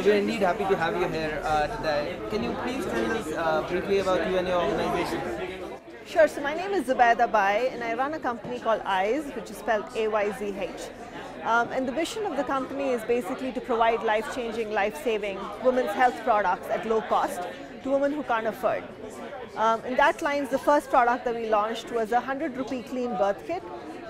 we're indeed happy to have you here today. Can you please tell us briefly about you and your organization? Sure, so my name is Zubaida Bai and I run a company called Ayz, which is spelled AYZH. And the mission of the company is basically to provide life-changing, life-saving women's health products at low cost to women who can't afford. In that lines, the first product that we launched was a 100 rupee clean birth kit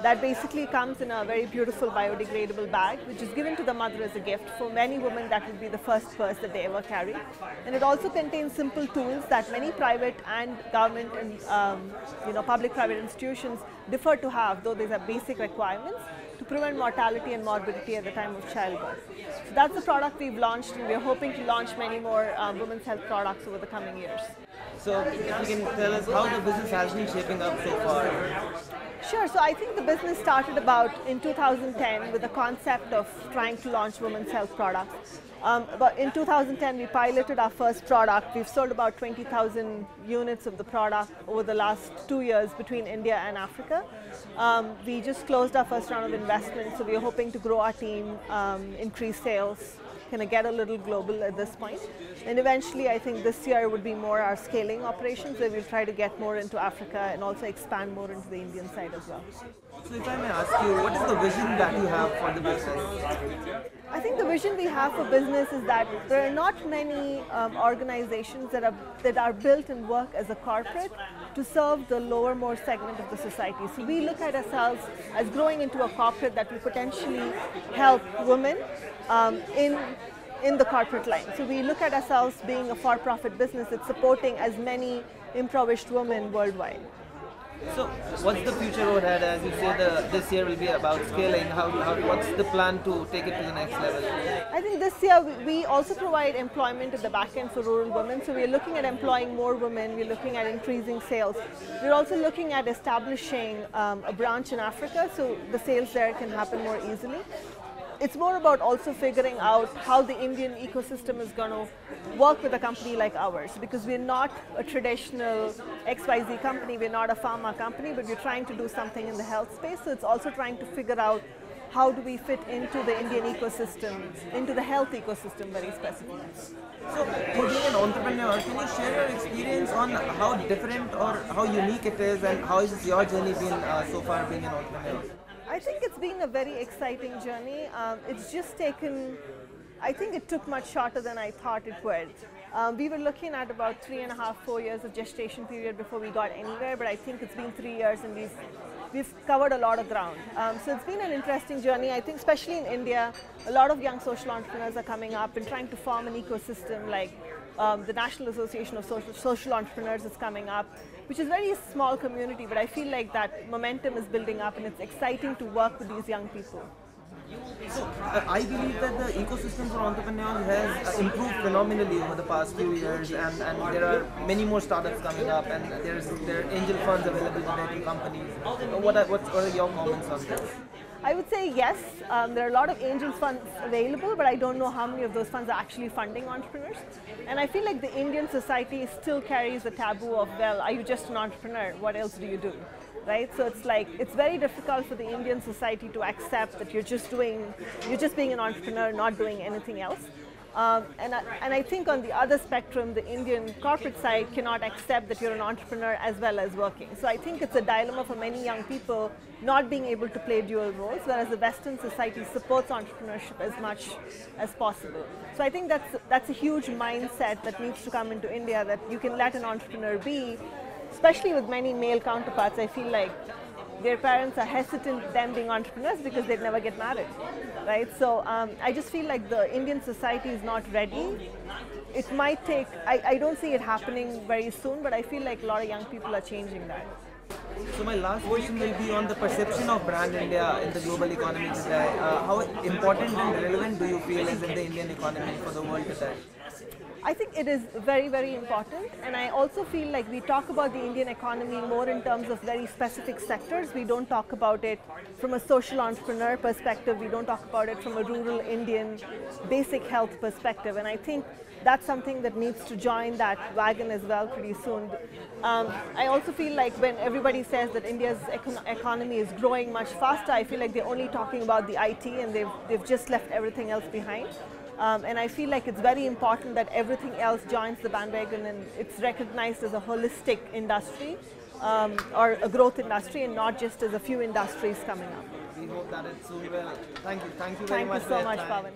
that basically comes in a very beautiful biodegradable bag, which is given to the mother as a gift. For many women, that would be the first purse that they ever carry. And it also contains simple tools that many private and government and public-private institutions defer to have, though these are basic requirements, to prevent mortality and morbidity at the time of childbirth. So that's the product we've launched, and we're hoping to launch many more women's health products over the coming years. So if you can tell us how the business has been shaping up so far. Sure, so I think the business started about in 2010 with the concept of trying to launch women's health products. But in 2010 we piloted our first product. We've sold about 20,000 units of the product over the last 2 years between India and Africa. We just closed our first round of investment, so we're hoping to grow our team, increase sales, kind of get a little global at this point. And eventually I think this year would be more our scaling operations, where we'll try to get more into Africa and also expand more into the Indian side as well. So if I may ask you, what is the vision that you have for the business? I think the vision we have for business is that there are not many organizations that are built and work as a corporate to serve the lowermost segment of the society. So we look at ourselves as growing into a corporate that will potentially help women in the corporate line. So we look at ourselves being a for-profit business that's supporting as many impoverished women worldwide. So what's the future road ahead? As you say, this year will be about scaling. What's the plan to take it to the next level? I think this year we also provide employment at the back end for rural women. So we're looking at employing more women. We're looking at increasing sales. We're also looking at establishing a branch in Africa, so the sales there can happen more easily. It's more about also figuring out how the Indian ecosystem is going to work with a company like ours, because we're not a traditional XYZ company, we're not a pharma company, but we're trying to do something in the health space. So it's also trying to figure out how do we fit into the Indian ecosystem, into the health ecosystem very specifically. So, for being an entrepreneur, can you share your experience on how different or how unique it is, and how has your journey been so far being an entrepreneur? I think it's been a very exciting journey. It's just taken, I think it took much shorter than I thought it would. We were looking at about 3.5, 4 years of gestation period before we got anywhere, but I think it's been 3 years and we've covered a lot of ground. So it's been an interesting journey. I think especially in India, a lot of young social entrepreneurs are coming up and trying to form an ecosystem like the National Association of Social Entrepreneurs is coming up, which is a very small community, but I feel like that momentum is building up and it's exciting to work with these young people. So, I believe that the ecosystem for entrepreneurs has improved phenomenally over the past few years, and there are many more startups coming up, and there are angel funds available today to companies. What are your comments on this? I would say yes, there are a lot of angel funds available, but I don't know how many of those funds are actually funding entrepreneurs. And I feel like the Indian society still carries the taboo of, well, are you just an entrepreneur? What else do you do? Right? So it's like, it's very difficult for the Indian society to accept that you're just being an entrepreneur, not doing anything else. And I think on the other spectrum, the Indian corporate side cannot accept that you're an entrepreneur as well as working. So I think it's a dilemma for many young people not being able to play dual roles, whereas the Western society supports entrepreneurship as much as possible. So I think that's a huge mindset that needs to come into India, that you can let an entrepreneur be, especially with many male counterparts. I feel like their parents are hesitant them being entrepreneurs because they'd never get married, right? So I just feel like the Indian society is not ready. It might take, I don't see it happening very soon, but I feel like a lot of young people are changing that. So my last question will be on the perception of brand India in the global economy today. How important and relevant do you feel is in the Indian economy for the world today? I think it is very, very important, and I also feel like we talk about the Indian economy more in terms of very specific sectors. We don't talk about it from a social entrepreneur perspective. We don't talk about it from a rural Indian basic health perspective, and I think that's something that needs to join that wagon as well pretty soon. I also feel like when everybody says that India's economy is growing much faster, I feel like they're only talking about the IT and they've just left everything else behind. And I feel like it's very important that everything else joins the bandwagon and it's recognized as a holistic industry or a growth industry and not just as a few industries coming up. We hope that it soon will. Thank you very Thank much you for so your much, time. Pawan.